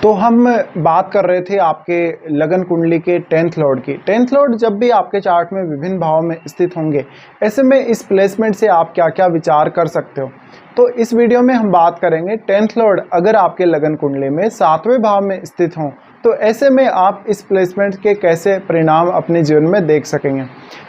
तो हम बात कर रहे थे आपके लगन कुंडली के 10th लॉर्ड की। 10th लॉर्ड जब भी आपके चार्ट में विभिन्न भाव में स्थित होंगे, ऐसे में इस प्लेसमेंट से आप क्या क्या विचार कर सकते हो। तो इस वीडियो में हम बात करेंगे 10th लॉर्ड अगर आपके लगन कुंडली में 7वें भाव में स्थित हों तो ऐसे में आप इस प्लेसमेंट के कैसे परिणाम अपने जीवन में देख सकेंगे।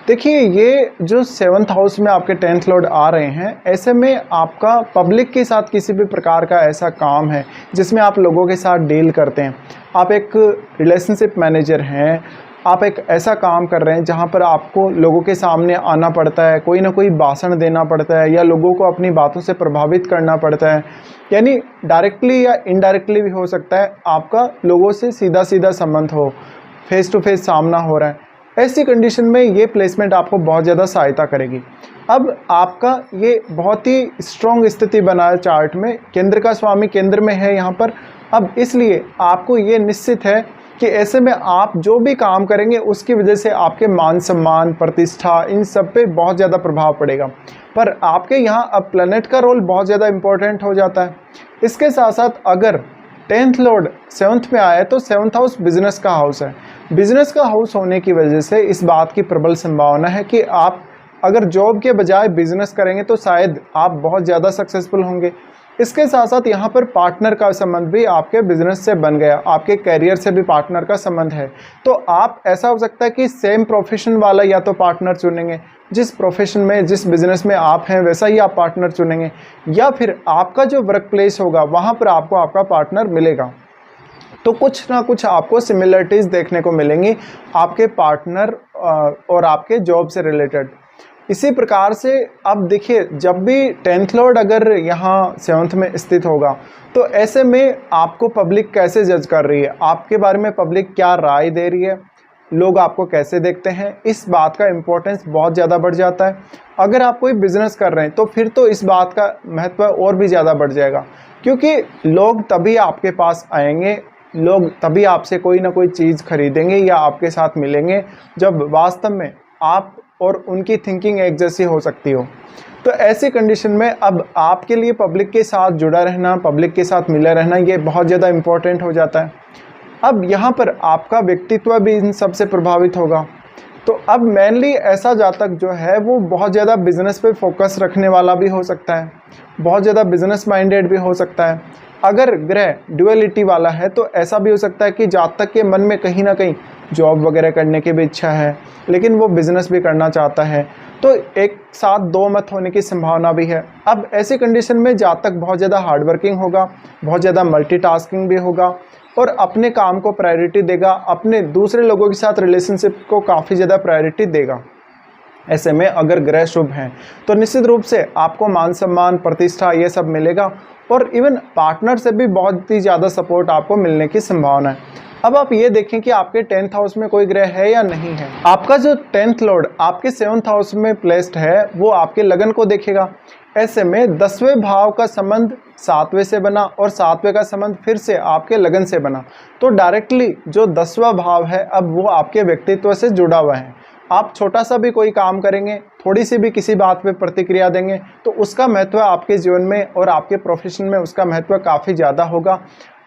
देखिए, ये जो 7th हाउस में आपके 10th लॉर्ड आ रहे हैं, ऐसे में आपका पब्लिक के साथ किसी भी प्रकार का ऐसा काम है जिसमें आप लोगों के साथ डील करते हैं। आप एक रिलेशनशिप मैनेजर हैं, आप एक ऐसा काम कर रहे हैं जहां पर आपको लोगों के सामने आना पड़ता है, कोई ना कोई भाषण देना पड़ता है या लोगों को अपनी बातों से प्रभावित करना पड़ता है, यानी डायरेक्टली या इनडायरेक्टली भी हो सकता है आपका लोगों से सीधा सीधा संबंध हो, फेस टू फेस सामना हो रहा है। ऐसी कंडीशन में ये प्लेसमेंट आपको बहुत ज़्यादा सहायता करेगी। अब आपका ये बहुत ही स्ट्रॉन्ग स्थिति बना है चार्ट में, केंद्र का स्वामी केंद्र में है यहाँ पर। अब इसलिए आपको ये निश्चित है कि ऐसे में आप जो भी काम करेंगे उसकी वजह से आपके मान सम्मान, प्रतिष्ठा, इन सब पे बहुत ज़्यादा प्रभाव पड़ेगा। पर आपके यहाँ अब प्लैनेट का रोल बहुत ज़्यादा इम्पोर्टेंट हो जाता है। इसके साथ साथ अगर 10th लॉर्ड 7th में आया तो 7th हाउस बिजनेस का हाउस है। बिजनेस का हाउस होने की वजह से इस बात की प्रबल संभावना है कि आप अगर जॉब के बजाय बिजनेस करेंगे तो शायद आप बहुत ज़्यादा सक्सेसफुल होंगे। इसके साथ साथ यहाँ पर पार्टनर का संबंध भी आपके बिजनेस से बन गया, आपके कैरियर से भी पार्टनर का संबंध है। तो आप ऐसा हो सकता है कि सेम प्रोफेशन वाला या तो पार्टनर चुनेंगे, जिस प्रोफेशन में जिस बिजनेस में आप हैं वैसा ही आप पार्टनर चुनेंगे, या फिर आपका जो वर्क प्लेस होगा वहाँ पर आपको आपका पार्टनर मिलेगा। तो कुछ ना कुछ आपको सिमिलरिटीज़ देखने को मिलेंगी आपके पार्टनर और आपके जॉब से रिलेटेड। इसी प्रकार से अब देखिए, जब भी 10th लॉर्ड अगर यहाँ 7th में स्थित होगा तो ऐसे में आपको पब्लिक कैसे जज कर रही है, आपके बारे में पब्लिक क्या राय दे रही है, लोग आपको कैसे देखते हैं, इस बात का इम्पोर्टेंस बहुत ज़्यादा बढ़ जाता है। अगर आप कोई बिज़नेस कर रहे हैं तो फिर तो इस बात का महत्व और भी ज़्यादा बढ़ जाएगा, क्योंकि लोग तभी आपके पास आएंगे, लोग तभी आपसे कोई ना कोई चीज़ खरीदेंगे या आपके साथ मिलेंगे जब वास्तव में आप और उनकी थिंकिंग एक जैसी हो सकती हो। तो ऐसी कंडीशन में अब आपके लिए पब्लिक के साथ जुड़ा रहना, पब्लिक के साथ मिले रहना, ये बहुत ज़्यादा इम्पोर्टेंट हो जाता है। अब यहाँ पर आपका व्यक्तित्व भी इन सब से प्रभावित होगा। तो अब मेनली ऐसा जातक जो है वो बहुत ज़्यादा बिजनेस पे फोकस रखने वाला भी हो सकता है, बहुत ज़्यादा बिजनेस माइंडेड भी हो सकता है। अगर ग्रह ड्युअलिटी वाला है तो ऐसा भी हो सकता है कि जातक के मन में कहीं ना कहीं जॉब वगैरह करने की भी इच्छा है, लेकिन वो बिज़नेस भी करना चाहता है, तो एक साथ दो मत होने की संभावना भी है। अब ऐसी कंडीशन में जातक बहुत ज़्यादा हार्डवर्किंग होगा, बहुत ज़्यादा मल्टीटास्किंग भी होगा और अपने काम को प्रायोरिटी देगा, अपने दूसरे लोगों के साथ रिलेशनशिप को काफ़ी ज़्यादा प्रायोरिटी देगा। ऐसे में अगर ग्रह शुभ हैं तो निश्चित रूप से आपको मान सम्मान, प्रतिष्ठा ये सब मिलेगा और इवन पार्टनर से भी बहुत ही ज़्यादा सपोर्ट आपको मिलने की संभावना है। अब आप ये देखें कि आपके 10th हाउस में कोई ग्रह है या नहीं है। आपका जो 10th लॉर्ड आपके 7th हाउस में प्लेस्ड है वो आपके लगन को देखेगा। ऐसे में 10वें भाव का संबंध 7वें से बना और 7वें का संबंध फिर से आपके लगन से बना, तो डायरेक्टली जो 10वां भाव है अब वो आपके व्यक्तित्व से जुड़ा हुआ है। आप छोटा सा भी कोई काम करेंगे, थोड़ी सी भी किसी बात पे प्रतिक्रिया देंगे तो उसका महत्व आपके जीवन में और आपके प्रोफेशन में उसका महत्व काफ़ी ज़्यादा होगा।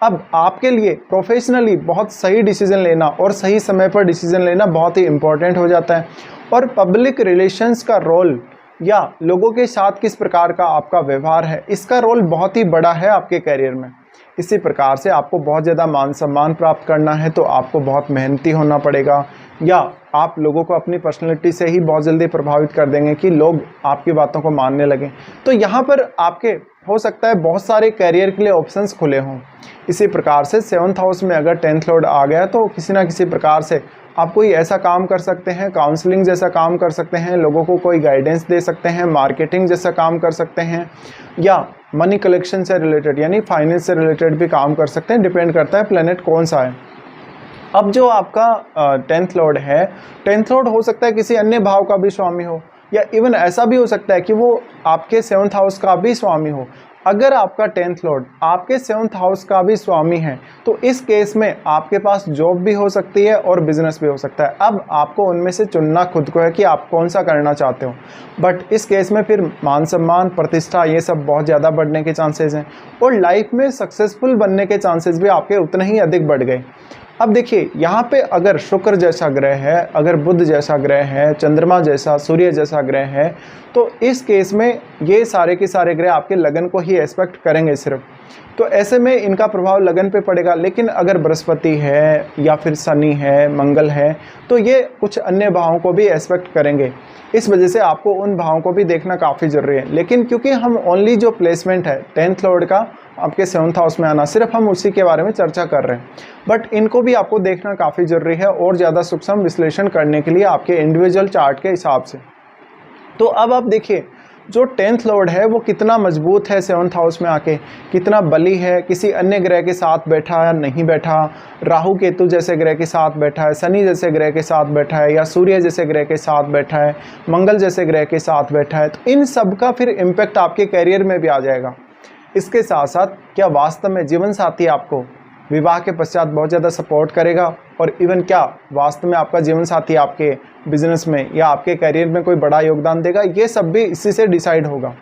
अब आपके लिए प्रोफेशनली बहुत सही डिसीजन लेना और सही समय पर डिसीजन लेना बहुत ही इम्पोर्टेंट हो जाता है। और पब्लिक रिलेशंस का रोल या लोगों के साथ किस प्रकार का आपका व्यवहार है, इसका रोल बहुत ही बड़ा है आपके करियर में। इसी प्रकार से आपको बहुत ज़्यादा मान सम्मान प्राप्त करना है तो आपको बहुत मेहनती होना पड़ेगा, या आप लोगों को अपनी पर्सनैलिटी से ही बहुत जल्दी प्रभावित कर देंगे कि लोग आपकी बातों को मानने लगें। तो यहाँ पर आपके हो सकता है बहुत सारे करियर के लिए ऑप्शंस खुले हों। इसी प्रकार से 7th हाउस में अगर 10th लॉर्ड आ गया तो किसी ना किसी प्रकार से आप कोई ऐसा काम कर सकते हैं, काउंसलिंग जैसा काम कर सकते हैं, लोगों को कोई गाइडेंस दे सकते हैं, मार्केटिंग जैसा काम कर सकते हैं, या मनी कलेक्शन से रिलेटेड यानी फाइनेंस से रिलेटेड भी काम कर सकते हैं। डिपेंड करता है प्लेनेट कौन सा है। अब जो आपका 10th लॉर्ड है, 10th लॉर्ड हो सकता है किसी अन्य भाव का भी स्वामी हो, या इवन ऐसा भी हो सकता है कि वो आपके 7th हाउस का भी स्वामी हो। अगर आपका 10th लॉर्ड आपके 7th हाउस का भी स्वामी है तो इस केस में आपके पास जॉब भी हो सकती है और बिजनेस भी हो सकता है। अब आपको उनमें से चुनना खुद को है कि आप कौन सा करना चाहते हो। बट इस केस में फिर मान सम्मान, प्रतिष्ठा, ये सब बहुत ज़्यादा बढ़ने के चांसेस हैं और लाइफ में सक्सेसफुल बनने के चांसेस भी आपके उतने ही अधिक बढ़ गए। अब देखिए यहाँ पे अगर शुक्र जैसा ग्रह है, अगर बुध जैसा ग्रह है, चंद्रमा जैसा, सूर्य जैसा ग्रह है, तो इस केस में ये सारे के सारे ग्रह आपके लगन को ही एस्पेक्ट करेंगे सिर्फ। तो ऐसे में इनका प्रभाव लगन पे पड़ेगा। लेकिन अगर बृहस्पति है या फिर शनि है, मंगल है, तो ये कुछ अन्य भावों को भी एस्पेक्ट करेंगे। इस वजह से आपको उन भावों को भी देखना काफ़ी ज़रूरी है। लेकिन क्योंकि हम ओनली जो प्लेसमेंट है 10th लॉर्ड का आपके 7th हाउस में आना, सिर्फ हम उसी के बारे में चर्चा कर रहे हैं। बट इनको भी आपको देखना काफ़ी ज़रूरी है और ज़्यादा सूक्ष्म विश्लेषण करने के लिए आपके इंडिविजुअल चार्ट के हिसाब से। तो अब आप देखिए जो 10th लॉर्ड है वो कितना मजबूत है 7th हाउस में आके, कितना बली है, किसी अन्य ग्रह के साथ बैठा या नहीं बैठा, राहु केतु जैसे ग्रह के साथ बैठा है, शनि जैसे ग्रह के साथ बैठा है, या सूर्य जैसे ग्रह के साथ बैठा है, मंगल जैसे ग्रह के साथ बैठा है। तो इन सब का फिर इम्पैक्ट आपके कैरियर में भी आ जाएगा। इसके साथ साथ क्या वास्तव में जीवन साथी आपको विवाह के पश्चात बहुत ज़्यादा सपोर्ट करेगा, और इवन क्या वास्तव में आपका जीवन साथी आपके बिजनेस में या आपके करियर में कोई बड़ा योगदान देगा, ये सब भी इसी से डिसाइड होगा।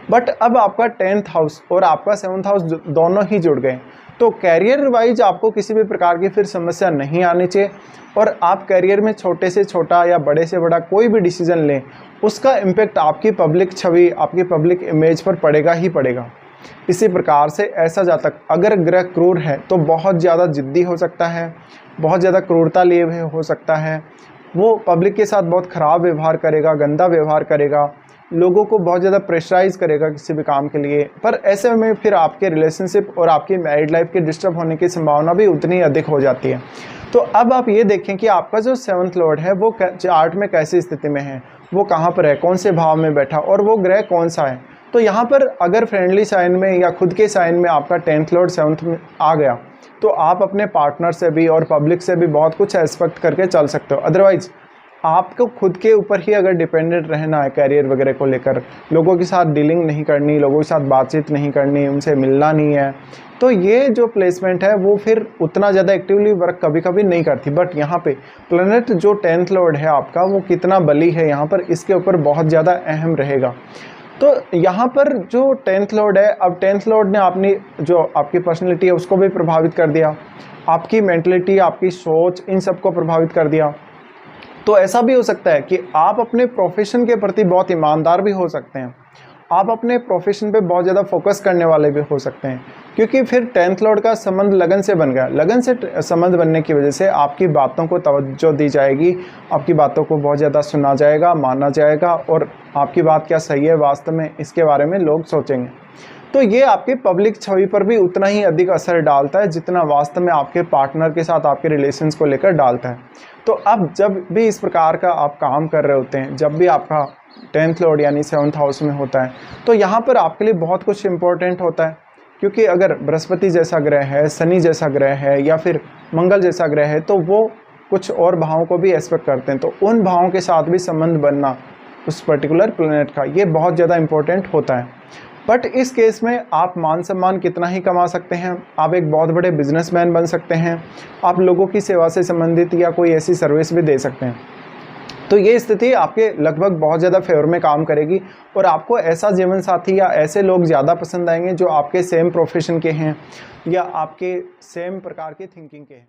बट अब आपका 10th हाउस और आपका 7th हाउस दोनों ही जुड़ गए, तो कैरियर वाइज आपको किसी भी प्रकार की फिर समस्या नहीं आनी चाहिए। और आप कैरियर में छोटे से छोटा या बड़े से बड़ा कोई भी डिसीजन लें, उसका इम्पेक्ट आपकी पब्लिक छवि, आपकी पब्लिक इमेज पर पड़ेगा ही पड़ेगा। इसी प्रकार से ऐसा जातक अगर ग्रह क्रूर है तो बहुत ज़्यादा जिद्दी हो सकता है, बहुत ज़्यादा क्रूरता लिए हुए हो सकता है, वो पब्लिक के साथ बहुत ख़राब व्यवहार करेगा, गंदा व्यवहार करेगा, लोगों को बहुत ज़्यादा प्रेशराइज करेगा किसी भी काम के लिए। पर ऐसे में फिर आपके रिलेशनशिप और आपकी मैरिड लाइफ के डिस्टर्ब होने की संभावना भी उतनी अधिक हो जाती है। तो अब आप ये देखें कि आपका जो 7th लॉर्ड है वो चार्ट में कैसी स्थिति में है, वो कहाँ पर है, कौन से भाव में बैठा, और वो ग्रह कौन सा है। तो यहाँ पर अगर फ्रेंडली साइन में या खुद के साइन में आपका 10th लॉर्ड 7th में आ गया, तो आप अपने पार्टनर से भी और पब्लिक से भी बहुत कुछ एक्सपेक्ट करके चल सकते हो। अदरवाइज़ आपको खुद के ऊपर ही अगर डिपेंडेंट रहना है कैरियर वगैरह को लेकर, लोगों के साथ डीलिंग नहीं करनी, लोगों के साथ बातचीत नहीं करनी, उनसे मिलना नहीं है, तो ये जो प्लेसमेंट है वो फिर उतना ज़्यादा एक्टिवली वर्क कभी कभी नहीं करती। बट यहाँ पे प्लैनेट जो 10th लॉर्ड है आपका वो कितना बली है यहाँ पर, इसके ऊपर बहुत ज़्यादा अहम रहेगा। तो यहाँ पर जो 10th लॉर्ड है, अब 10th लॉर्ड ने अपनी जो आपकी पर्सनैलिटी है उसको भी प्रभावित कर दिया, आपकी मेंटलिटी, आपकी सोच, इन सब को प्रभावित कर दिया। तो ऐसा भी हो सकता है कि आप अपने प्रोफेशन के प्रति बहुत ईमानदार भी हो सकते हैं, आप अपने प्रोफेशन पे बहुत ज़्यादा फोकस करने वाले भी हो सकते हैं, क्योंकि फिर 10th लॉर्ड का संबंध लगन से बन गया। लगन से संबंध बनने की वजह से आपकी बातों को तवज्जो दी जाएगी, आपकी बातों को बहुत ज़्यादा सुना जाएगा, माना जाएगा, और आपकी बात क्या सही है वास्तव में इसके बारे में लोग सोचेंगे। तो ये आपकी पब्लिक छवि पर भी उतना ही अधिक असर डालता है जितना वास्तव में आपके पार्टनर के साथ आपके रिलेशंस को लेकर डालता है। तो अब जब भी इस प्रकार का आप काम कर रहे होते हैं, जब भी आपका 10th लॉर्ड यानी 7th हाउस में होता है, तो यहाँ पर आपके लिए बहुत कुछ इम्पोर्टेंट होता है। क्योंकि अगर बृहस्पति जैसा ग्रह है, शनि जैसा ग्रह है, या फिर मंगल जैसा ग्रह है, तो वो कुछ और भावों को भी एस्पेक्ट करते हैं। तो उन भावों के साथ भी संबंध बनना उस पर्टिकुलर प्लैनेट का, ये बहुत ज़्यादा इम्पोर्टेंट होता है। बट इस केस में आप मान सम्मान कितना ही कमा सकते हैं, आप एक बहुत बड़े बिजनेसमैन बन सकते हैं, आप लोगों की सेवा से संबंधित या कोई ऐसी सर्विस भी दे सकते हैं। तो ये स्थिति आपके लगभग बहुत ज़्यादा फेवर में काम करेगी, और आपको ऐसा जीवन साथी या ऐसे लोग ज़्यादा पसंद आएंगे जो आपके सेम प्रोफेशन के हैं या आपके सेम प्रकार की थिंकिंग के हैं।